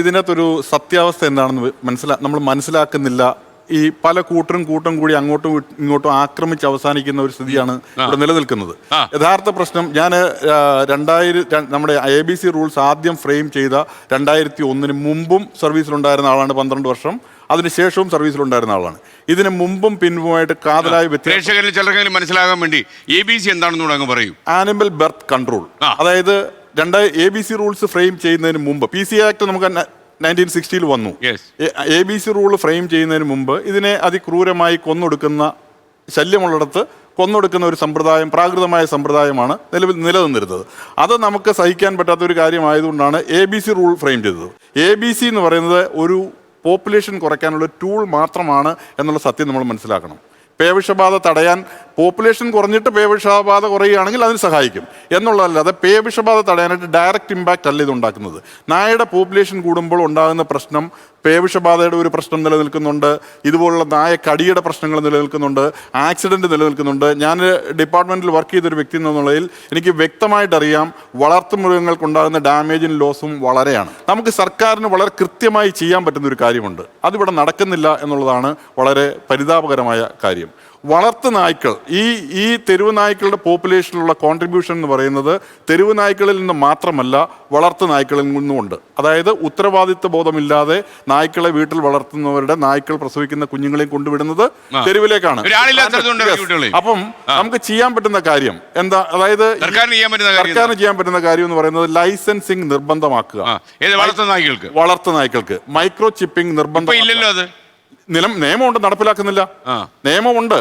ഇതിനകത്തൊരു സത്യാവസ്ഥ എന്താണെന്ന് നമ്മൾ മനസ്സിലാക്കുന്നില്ല. ഈ പല കൂട്ടരും കൂടി അങ്ങോട്ടും ഇങ്ങോട്ടും ആക്രമിച്ച് അവസാനിക്കുന്ന ഒരു സ്ഥിതിയാണ് ഇവിടെ നിലനിൽക്കുന്നത്. യഥാർത്ഥ പ്രശ്നം നമ്മുടെ ABC റൂൾസ് ആദ്യം ഫ്രെയിം ചെയ്ത 2001 മുമ്പും സർവീസിലുണ്ടായിരുന്ന ആളാണ്. 12 വർഷം അതിനുശേഷവും സർവീസിലുണ്ടായിരുന്ന ആളാണ്. ഇതിന് മുമ്പും പിൻപുമായിട്ട് കാതലായ വ്യത്യാസം മനസ്സിലാകാൻ വേണ്ടി ABC എന്താണെന്ന് പറയൂ. ആനിമൽ ബർത്ത് കൺട്രോൾ, അതായത് ABC റൂൾസ് ഫ്രെയിം ചെയ്യുന്നതിന് മുമ്പ് PC ആക്ട് നമുക്ക് 1960 വന്നു. ABC റൂൾ ഫ്രെയിം ചെയ്യുന്നതിന് മുമ്പ് ഇതിനെ അതിക്രൂരമായി കൊന്നൊടുക്കുന്ന, ശല്യമുള്ളിടത്ത് കൊന്നൊടുക്കുന്ന ഒരു സമ്പ്രദായം, പ്രാകൃതമായ സമ്പ്രദായമാണ് നിലനിന്നിരുന്നത്. അത് നമുക്ക് സഹിക്കാൻ പറ്റാത്ത ഒരു കാര്യമായതുകൊണ്ടാണ് ABC റൂൾ ഫ്രെയിം ചെയ്തത്. ABC എന്ന് പറയുന്നത് ഒരു പോപ്പുലേഷൻ കുറയ്ക്കാനുള്ള ടൂൾ മാത്രമാണ് എന്നുള്ള സത്യം നമ്മൾ മനസ്സിലാക്കണം. പേവിഷബാധ തടയാൻ പോപ്പുലേഷൻ കുറഞ്ഞിട്ട് പേവിഷബാധ കുറയുകയാണെങ്കിൽ അതിന് സഹായിക്കും എന്നുള്ളതല്ലാതെ പേവിഷബാധ തടയാനായിട്ട് ഡയറക്റ്റ് ഇമ്പാക്റ്റ് അല്ല ഇതുണ്ടാക്കുന്നത്. നായയുടെ പോപ്പുലേഷൻ കൂടുമ്പോൾ ഉണ്ടാകുന്ന പ്രശ്നം, പേവിഷബാധയുടെ ഒരു പ്രശ്നം നിലനിൽക്കുന്നുണ്ട്, ഇതുപോലുള്ള നായ കടിയുടെ പ്രശ്നങ്ങൾ നിലനിൽക്കുന്നുണ്ട്, ആക്സിഡൻറ്റ് നിലനിൽക്കുന്നുണ്ട്. ഞാൻ ഡിപ്പാർട്ട്മെൻറ്റിൽ വർക്ക് ചെയ്തൊരു വ്യക്തി എന്നുള്ളതിൽ എനിക്ക് വ്യക്തമായിട്ടറിയാം വളർത്തുമൃഗങ്ങൾക്കുണ്ടാകുന്ന ഡാമേജും ലോസും വളരെയാണ്. നമുക്ക് സർക്കാരിന് വളരെ കൃത്യമായി ചെയ്യാൻ പറ്റുന്ന ഒരു കാര്യമുണ്ട്, അതിവിടെ നടക്കുന്നില്ല എന്നുള്ളതാണ് വളരെ പരിതാപകരമായ കാര്യം. വളർത്തു നായ്ക്കൾ, ഈ തെരുവ് നായ്ക്കളുടെ പോപ്പുലേഷനിലുള്ള കോൺട്രിബ്യൂഷൻ എന്ന് പറയുന്നത് തെരുവ് നായ്ക്കളിൽ നിന്ന് മാത്രമല്ല വളർത്തു നായ്ക്കളിൽ നിന്നുമുണ്ട്. അതായത് ഉത്തരവാദിത്വ ബോധമില്ലാതെ നായ്ക്കളെ വീട്ടിൽ വളർത്തുന്നവരുടെ നായ്ക്കൾ പ്രസവിക്കുന്ന കുഞ്ഞുങ്ങളെയും കൊണ്ടുവിടുന്നത് തെരുവിലേക്കാണ്. അപ്പം നമുക്ക് ചെയ്യാൻ പറ്റുന്ന കാര്യം എന്താ? അതായത് സർക്കാരിന് ചെയ്യാൻ പറ്റുന്ന കാര്യം എന്ന് പറയുന്നത് ലൈസൻസിങ് നിർബന്ധമാക്കുക. വളർത്തു നായ്ക്കൾക്ക് മൈക്രോ ചിപ്പിംഗ് നിർബന്ധം. നിയമമുണ്ട്, നടപ്പിലാക്കുന്നില്ല. നിയമമുണ്ട്.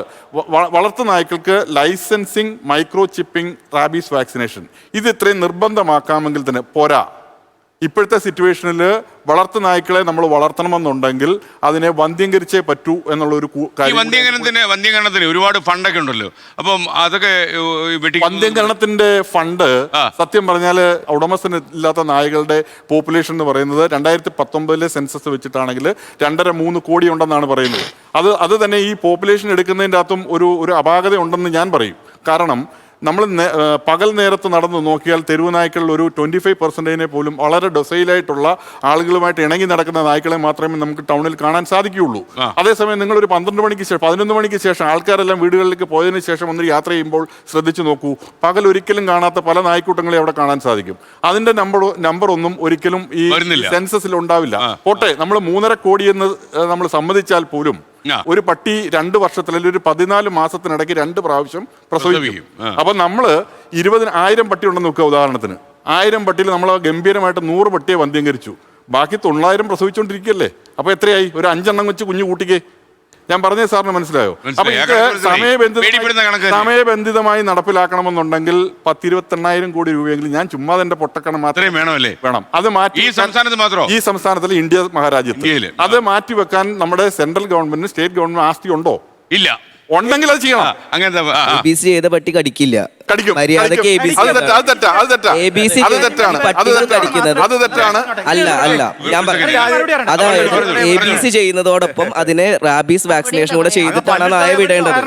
വളർത്തു നായ്ക്കൾക്ക് licensing, micro chipping, rabies vaccination, ഇത് ഇത്രയും നിർബന്ധമാക്കാമെങ്കിൽ തന്നെ പോരാ. ഇപ്പോഴത്തെ സിറ്റുവേഷനിൽ വളർത്തു നായ്ക്കളെ നമ്മൾ വളർത്തണമെന്നുണ്ടെങ്കിൽ അതിനെ വന്ധ്യംകരിച്ചേ പറ്റൂ എന്നുള്ളൊരു കാര്യം. വന്ധ്യംകരണത്തിന് ഒരുപാട് ഫണ്ടൊക്കെ ഉണ്ടല്ലോ. അപ്പം അതൊക്കെ വന്ധ്യംകരണത്തിന്റെ ഫണ്ട് സത്യം പറഞ്ഞാൽ ഉടമസ്ഥന് ഇല്ലാത്ത നായകളുടെ പോപ്പുലേഷൻ എന്ന് പറയുന്നത് 2019 സെൻസസ് വെച്ചിട്ടാണെങ്കിൽ 2.5-3 കോടി ഉണ്ടെന്നാണ് പറയുന്നത്. അത് തന്നെ ഈ പോപ്പുലേഷൻ എടുക്കുന്നതിൻ്റെ അകത്തും ഒരു അപാകത ഉണ്ടെന്ന് ഞാൻ പറയും. കാരണം നമ്മൾ പകൽ നേരത്ത് നടന്നു നോക്കിയാൽ തെരുവ് നായ്ക്കളിൽ ഒരു 25% പോലും വളരെ ഡൊസൈലായിട്ടുള്ള ആളുകളുമായിട്ട് ഇണങ്ങി നടക്കുന്ന നായ്ക്കളെ മാത്രമേ നമുക്ക് ടൗണിൽ കാണാൻ സാധിക്കുകയുള്ളൂ. അതേസമയം നിങ്ങളൊരു 11 മണിക്ക് ശേഷം ആൾക്കാരെല്ലാം വീടുകളിലേക്ക് പോയതിനു ശേഷം ഒന്ന് യാത്ര ചെയ്യുമ്പോൾ ശ്രദ്ധിച്ചു നോക്കൂ, പകൽ ഒരിക്കലും കാണാത്ത പല നായ്ക്കൂട്ടങ്ങളെ അവിടെ കാണാൻ സാധിക്കും. അതിന്റെ നമ്പർ ഒന്നും ഒരിക്കലും ഈ സെൻസസിൽ ഉണ്ടാവില്ല. പോട്ടെ, നമ്മൾ 3.5 കോടി എന്ന് നമ്മൾ സമ്മതിച്ചാൽ പോലും ഒരു പട്ടി 2 വർഷത്തിൽ അല്ലെങ്കിൽ ഒരു 14 മാസത്തിനിടയ്ക്ക് 2 പ്രാവശ്യം പ്രസവിക്കും. അപ്പൊ നമ്മള് 1000 പട്ടി ഉണ്ടെന്ന് നോക്കുക. ഉദാഹരണത്തിന് 1000 പട്ടിയിൽ നമ്മൾ ഗംഭീരമായിട്ട് 100 പട്ടിയെ വന്ധ്യംകരിച്ചു, ബാക്കി 900 പ്രസവിച്ചുകൊണ്ടിരിക്കുകയല്ലേ. അപ്പൊ എത്രയായി? ഒരു 5 എണ്ണം വെച്ച് കുഞ്ഞു കൂട്ടിക്കേ. ഞാൻ പറഞ്ഞ സാറിന് മനസ്സിലായോ? അപ്പൊ ഇത് സമയബന്ധിതമായി നടപ്പിലാക്കണമെന്നുണ്ടെങ്കിൽ 10-28,000 കോടി രൂപയെങ്കിലും ഞാൻ ചുമ്മാ എന്റെ പൊട്ടക്കണം മാത്രമേ വേണം. അത് മാറ്റി ഈ സംസ്ഥാനത്തിൽ ഇന്ത്യ മഹാരാജ്യത്ത് അത് മാറ്റിവെക്കാൻ നമ്മുടെ സെൻട്രൽ ഗവൺമെന്റിന്, സ്റ്റേറ്റ് ഗവൺമെന്റ് ആസ്തി ഉണ്ടോ? ഇല്ല. ഉണ്ടെങ്കിൽ അത് ചെയ്യണം. ABC ചെയ്ത പട്ടി കടിക്കില്ല. മര്യാദക്ക് അല്ല ഞാൻ അതായത് ABC ചെയ്യുന്നതോടൊപ്പം അതിനെ റാബീസ് വാക്സിനേഷൻ കൂടെ ചെയ്തിട്ടാണ് നായ വിടേണ്ടത്.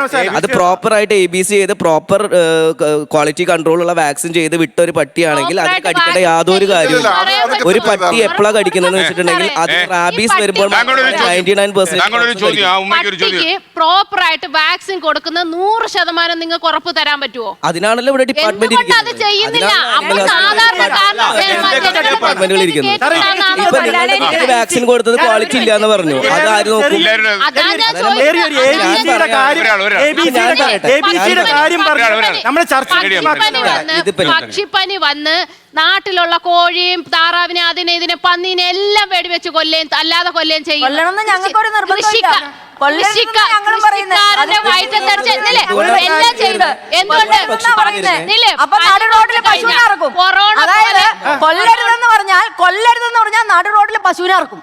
അത് പ്രോപ്പർ ആയിട്ട് ABC ചെയ്ത് പ്രോപ്പർ ക്വാളിറ്റി കൺട്രോൾ ഉള്ള വാക്സിൻ ചെയ്ത് വിട്ട ഒരു പട്ടിയാണെങ്കിൽ അത് കടിക്കേണ്ട യാതൊരു കാര്യമില്ല. ഒരു പട്ടി എപ്പോഴാണ് കടിക്കുന്നതെന്ന് വെച്ചിട്ടുണ്ടെങ്കിൽ അത് റാബീസ് വരുമ്പോൾ 99% പ്രോപ്പർ ആയിട്ട് വാക്സിൻ കൊടുക്കുന്ന 100% നിങ്ങൾക്ക് ഉറപ്പ് തരാൻ പറ്റുമോ? അതിനാണല്ലോ ഇവിടെ ഡിപ്പാർട്ട്മെന്റ് വാക്സിൻ കൊടുത്തത് ക്വാളിറ്റി ഇല്ല എന്ന് പറഞ്ഞു. അതാരും നോക്കും. പക്ഷിപ്പനി വന്ന് നാട്ടിലുള്ള കോഴിയും താറാവിനെ അതിനെ ഇതിനെ പന്നീനെ എല്ലാം വെടിവെച്ച് കൊല്ലുകയും അല്ലാതെ കൊല്ലുകയും ചെയ്യും. കൊല്ലരുതെന്ന് പറഞ്ഞാൽ നാട് റോഡിൽ പശുവിനെ ഇറക്കും.